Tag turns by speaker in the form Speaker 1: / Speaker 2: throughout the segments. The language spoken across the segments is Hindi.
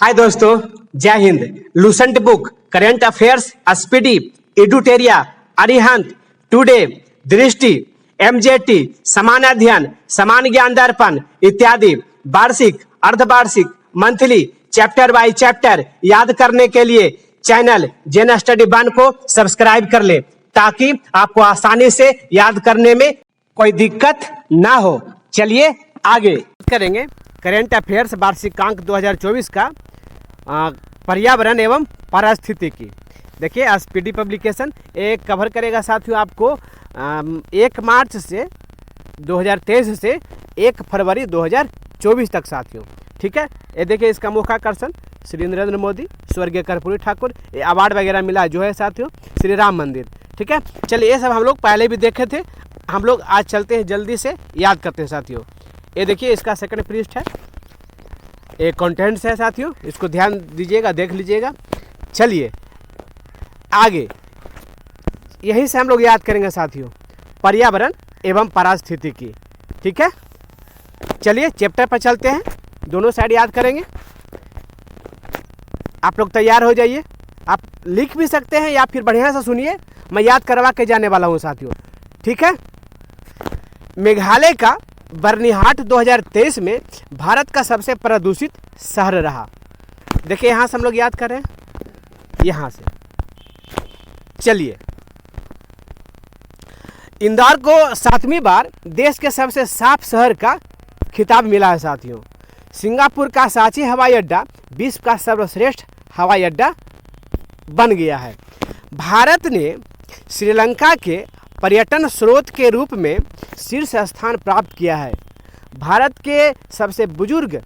Speaker 1: हाय दोस्तों, जय हिंद। Lucent book, current affairs, Speedy, एडुटेरिया, अरिहंत, टुडे, दृष्टि, एमजेटी, समान अध्ययन, समान ज्ञान दर्पण इत्यादि वार्षिक, अर्धवार्षिक, मंथली, चैप्टर बाय चैप्टर याद करने के लिए चैनल जेन स्टडी वन को सब्सक्राइब कर ले ताकि आपको आसानी से याद करने में कोई दिक्कत ना हो। चलिए आगे करेंगे करंट अफेयर्स वार्षिकांक 2024 का पर्यावरण एवं पारिस्थितिकी। देखिए स्पीडी पब्लिकेशन एक कवर करेगा साथियों आपको 1 मार्च से 2023 से 1 फरवरी 2024 तक साथियों। ठीक है, ये देखिए इसका मुखाकर्षण श्री नरेंद्र मोदी, स्वर्गीय कर्पूरी ठाकुर, ये अवार्ड वगैरह मिला जो है साथियों श्री राम मंदिर। ठीक है, चलिए ये सब हम लोग पहले भी देखे थे, हम लोग आज चलते हैं जल्दी से याद करते हैं साथियों। ये देखिए इसका सेकंड पृष्ठ है, एक कंटेंट्स है साथियों, इसको ध्यान दीजिएगा, देख लीजिएगा। चलिए आगे यहीं से हम लोग याद करेंगे साथियों पर्यावरण एवं पारिस्थितिकी। ठीक है, चलिए चैप्टर पर चलते हैं, दोनों साइड याद करेंगे। आप लोग तैयार हो जाइए, आप लिख भी सकते हैं या फिर बढ़िया से सुनिए, मैं याद करवा के जाने वाला हूँ साथियों। ठीक है, मेघालय का बर्निहाट 2023 में भारत का सबसे प्रदूषित शहर रहा। देखिए यहाँ से हम लोग याद कर रहे हैं, यहाँ से। चलिए, इंदौर को 7वीं बार देश के सबसे साफ शहर का खिताब मिला है साथियों। सिंगापुर का सांची हवाई अड्डा विश्व का सर्वश्रेष्ठ हवाई अड्डा बन गया है। भारत ने श्रीलंका के पर्यटन स्रोत के रूप में शीर्ष स्थान प्राप्त किया है। भारत के सबसे बुजुर्ग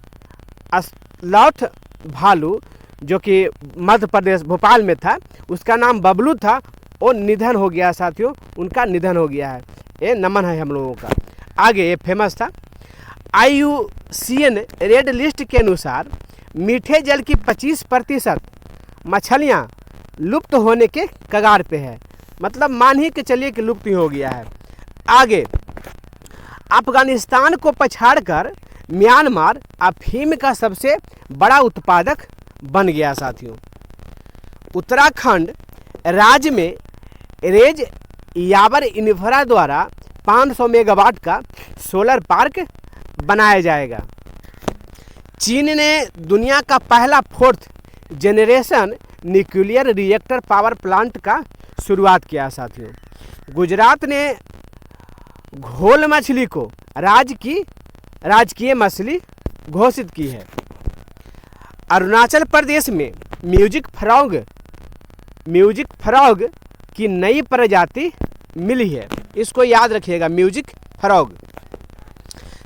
Speaker 1: स्लॉथ भालू जो कि मध्य प्रदेश भोपाल में था, उसका नाम बबलू था, वो निधन हो गया साथियों, उनका निधन हो गया है। ये नमन है हम लोगों का। आगे ये फेमस था। IUCN रेड लिस्ट के अनुसार मीठे जल की 25% मछलियाँ लुप्त होने के कगार पे है, मतलब मान ही के चलिए कि लुप्त ही हो गया है। आगे अफगानिस्तान को पछाड़कर म्यांमार अफीम का सबसे बड़ा उत्पादक बन गया साथियों। उत्तराखंड राज्य में रेज यावर इंफ्रा द्वारा 500 मेगावाट का सोलर पार्क बनाया जाएगा। चीन ने दुनिया का पहला 4th generation nuclear reactor power plant का शुरुआत किया साथियों। गुजरात ने घोल मछली को राजकीय मछली घोषित की है। अरुणाचल प्रदेश में म्यूजिक फ्रॉग की नई प्रजाति मिली है, इसको याद रखिएगा, म्यूजिक फ्रॉग।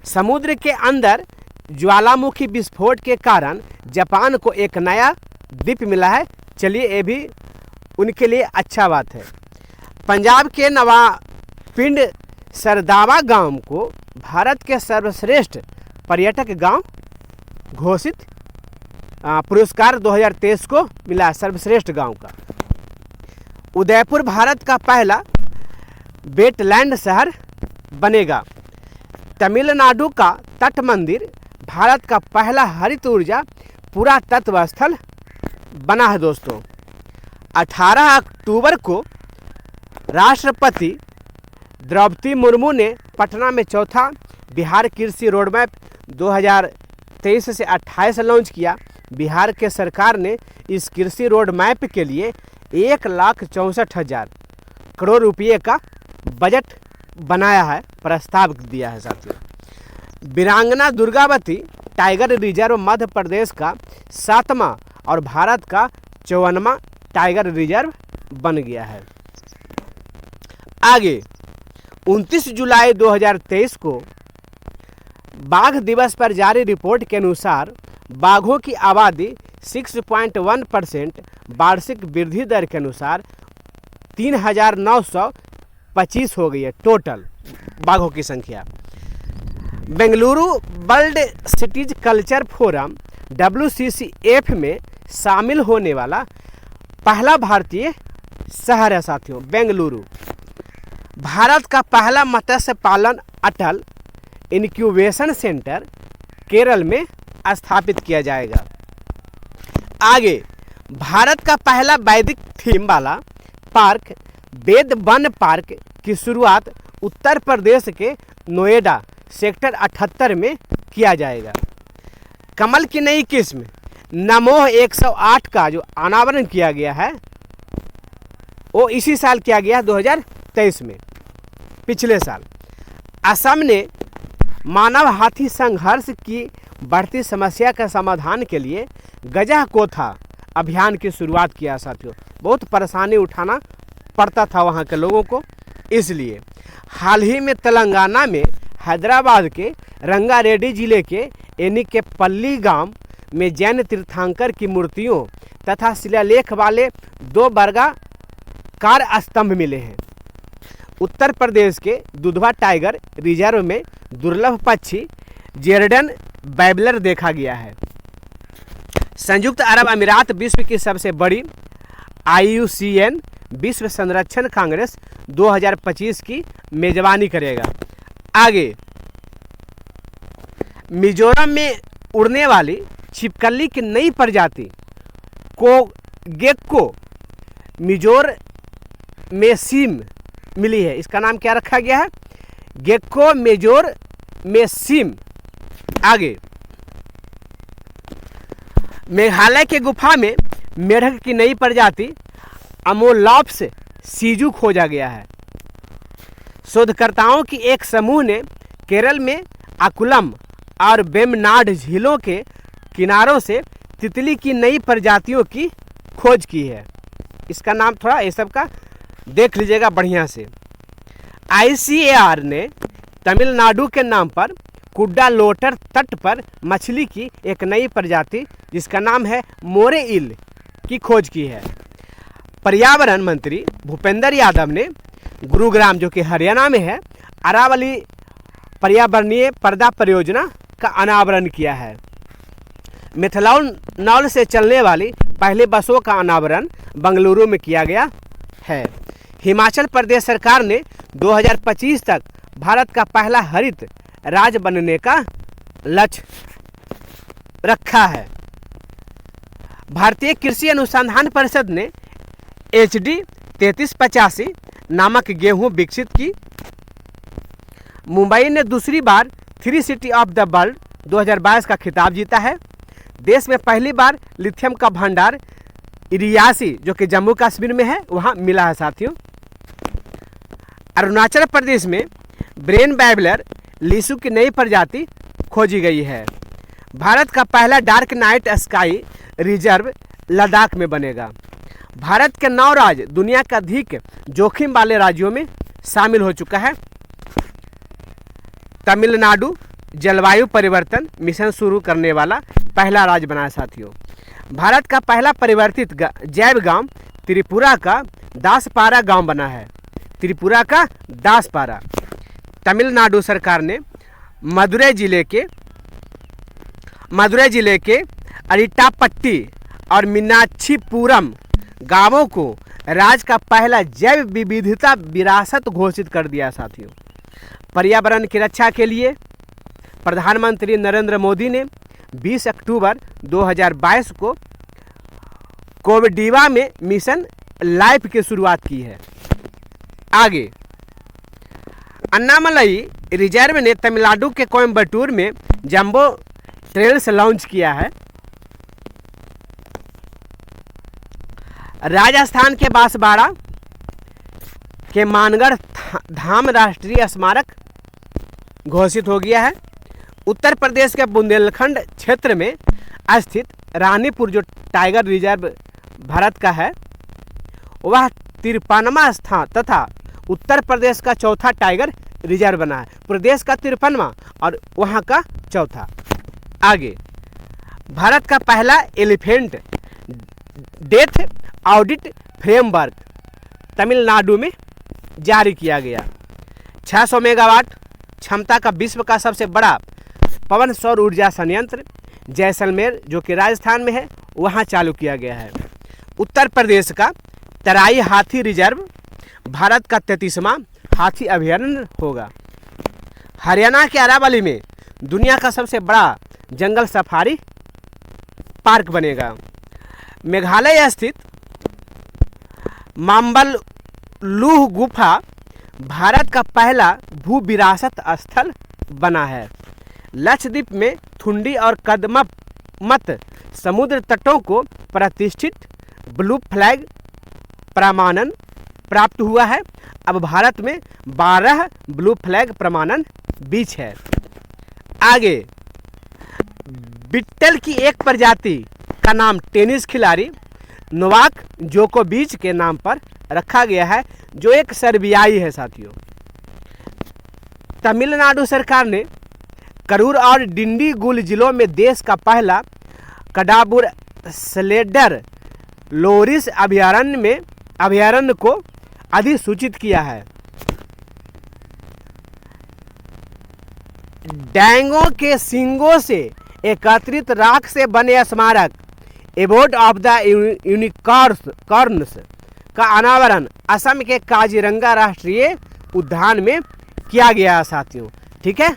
Speaker 1: समुद्र के अंदर ज्वालामुखी विस्फोट के कारण जापान को एक नया द्वीप मिला है। चलिए ये भी उनके लिए अच्छा बात है। पंजाब के नवापिंड सरदावा गांव को भारत के सर्वश्रेष्ठ पर्यटक गांव घोषित पुरस्कार 2023 को मिला, सर्वश्रेष्ठ गांव का। उदयपुर भारत का पहला वेटलैंड शहर बनेगा। तमिलनाडु का तट मंदिर भारत का पहला हरित ऊर्जा पुरातत्व स्थल बना है दोस्तों। 18 अक्टूबर को राष्ट्रपति द्रौपदी मुर्मू ने पटना में चौथा बिहार कृषि रोडमैप 2023 से 28 लॉन्च किया। बिहार के सरकार ने इस कृषि रोड मैप के लिए 1,64,000 करोड़ रुपये का बजट बनाया है, प्रस्ताव दिया है साथियों। वीरांगना दुर्गावती टाइगर रिजर्व मध्य प्रदेश का 7वां और भारत का 54वां टाइगर रिजर्व बन गया है। आगे 29 जुलाई 2023 को बाघ दिवस पर जारी रिपोर्ट के अनुसार बाघों की आबादी 6.1% वार्षिक वृद्धि दर के अनुसार 3,925 हो गई है टोटल बाघों की संख्या। Bengaluru world cities culture forum WCCF में शामिल होने वाला पहला भारतीय शहर है साथियों बेंगलुरु। भारत का पहला मत्स्य पालन अटल इनक्यूबेशन सेंटर केरल में स्थापित किया जाएगा। आगे, भारत का पहला वैदिक थीम वाला पार्क वेद वन पार्क की शुरुआत उत्तर प्रदेश के नोएडा सेक्टर 78 में किया जाएगा। कमल की नई किस्म नमोह 108 का जो अनावरण किया गया है वो इसी साल किया गया 2023 में, पिछले साल। असम ने मानव हाथी संघर्ष की बढ़ती समस्या के समाधान के लिए गजा कोथा अभियान की शुरुआत किया। साथियों, बहुत परेशानी उठाना पड़ता था वहाँ के लोगों को, इसलिए हाल ही में तेलंगाना में हैदराबाद के रंगारेड्डी जिले के एनिकेपल्ली गांव में जैन तीर्थंकर की मूर्तियों तथा शिलालेख वाले 2 वर्गाकार स्तंभ मिले हैं। उत्तर प्रदेश के दुधवा टाइगर रिजर्व में दुर्लभ पक्षी जेरडन बैबलर देखा गया है। संयुक्त अरब अमीरात विश्व की सबसे बड़ी IUCN विश्व संरक्षण कांग्रेस 2025 की मेजबानी करेगा। आगे, मिजोरम में उड़ने वाली छिपकली की नई प्रजाति कोगेक्को मिजोर मेसिम मिली है। इसका नाम क्या रखा गया है? Gecko majeure मेसिम। आगे, मेघालय के गुफा में मेढक की नई प्रजाति अमोलॉप्स सीजू खोजा गया है। शोधकर्ताओं की एक समूह ने केरल में अकुलम और वेम्बनाड झीलों के किनारों से तितली की नई प्रजातियों की खोज की है। इसका नाम थोड़ा ये सब का देख लीजिएगा बढ़िया से। ICAR ने तमिलनाडु के नाम पर कुड्डालोटर तट पर मछली की एक नई प्रजाति जिसका नाम है मोरे इल की खोज की है। पर्यावरण मंत्री भूपेंद्र यादव ने गुरुग्राम जो कि हरियाणा में है अरावली पर्यावरणीय पर्दा परियोजना का अनावरण किया है। मिथनॉल से चलने वाली पहली बसों का अनावरण बंगलुरु में किया गया है। हिमाचल प्रदेश सरकार ने 2025 तक भारत का पहला हरित राज्य बनने का लक्ष्य रखा है। भारतीय कृषि अनुसंधान परिषद ने HD 3385 नामक गेहूं विकसित की। मुंबई ने दूसरी बार 3 सिटी ऑफ द वर्ल्ड 2022 का खिताब जीता है। देश में पहली बार लिथियम का भंडार इरियासी जो कि जम्मू कश्मीर में है वहां मिला है। साथियों, अरुणाचल प्रदेश में ब्रेन बैबलर लीसू की नई प्रजाति खोजी गई है। भारत का पहला dark night sky reserve Ladakh में बनेगा। भारत के 9 राज्य दुनिया के अधिक जोखिम वाले राज्यों में शामिल हो चुका है। तमिलनाडु जलवायु परिवर्तन मिशन शुरू करने वाला पहला राज्य बना है। साथियों, भारत का पहला परिवर्तित जैव गांव त्रिपुरा का दासपारा गांव बना है। त्रिपुरा का दासपारा। तमिलनाडु सरकार ने मदुरै जिले के अरिट्टापट्टी और मीनाक्षीपुरम गांवों को राज्य का पहला जैव विविधता विरासत घोषित कर दिया। साथियों, पर्यावरण की रक्षा के लिए प्रधानमंत्री नरेंद्र मोदी ने 20 अक्टूबर 2022 को कोवडीवा में मिशन लाइफ की शुरुआत की है। आगे, अन्नामलई रिजर्व ने तमिलनाडु के कोयम्बटूर में जंबो ट्रेल्स लॉन्च किया है। राजस्थान के बांसवाड़ा के मानगढ़ धाम राष्ट्रीय स्मारक घोषित हो गया है। उत्तर प्रदेश के बुंदेलखंड क्षेत्र में स्थित रानीपुर जो टाइगर रिजर्व भारत का है वह 53वां स्थान तथा उत्तर प्रदेश का चौथा टाइगर रिजर्व बना है। प्रदेश का 53वां और वहां का चौथा। आगे, भारत का पहला elephant death audit framework Tamil Nadu में जारी किया गया। 600 मेगावाट क्षमता का विश्व का सबसे बड़ा पवन सौर ऊर्जा संयंत्र जैसलमेर जो कि राजस्थान में है वहां चालू किया गया है। उत्तर प्रदेश का तराई हाथी रिजर्व भारत का 33वां हाथी अभयारण्य होगा। हरियाणा के अरावली में दुनिया का सबसे बड़ा जंगल सफारी पार्क बनेगा। मेघालय स्थित माम्बलुह गुफा भारत का पहला भू विरासत स्थल बना है। लक्षद्वीप में थुंडी और कदमत समुद्र तटों को प्रतिष्ठित ब्लू फ्लैग प्रमाणन प्राप्त हुआ है। अब भारत में 12 ब्लू फ्लैग प्रमाणन बीच है। आगे, बिट्टल की एक प्रजाति का नाम टेनिस खिलाड़ी नोवाक जोकोविच के नाम पर रखा गया है, जो एक सर्बियाई है। साथियों, तमिलनाडु सरकार ने करूर और डिंडीगुल जिलों में देश का पहला कडाबुर स्लेडर लोरिस अभयारण्य को अधिसूचित किया है। डैंगों के सींगों से एकत्रित राख से बने स्मारक एबोर्ड ऑफ द यूनिकॉर्न्स का अनावरण असम के काजीरंगा राष्ट्रीय उद्यान में किया गया है। साथियों, ठीक है।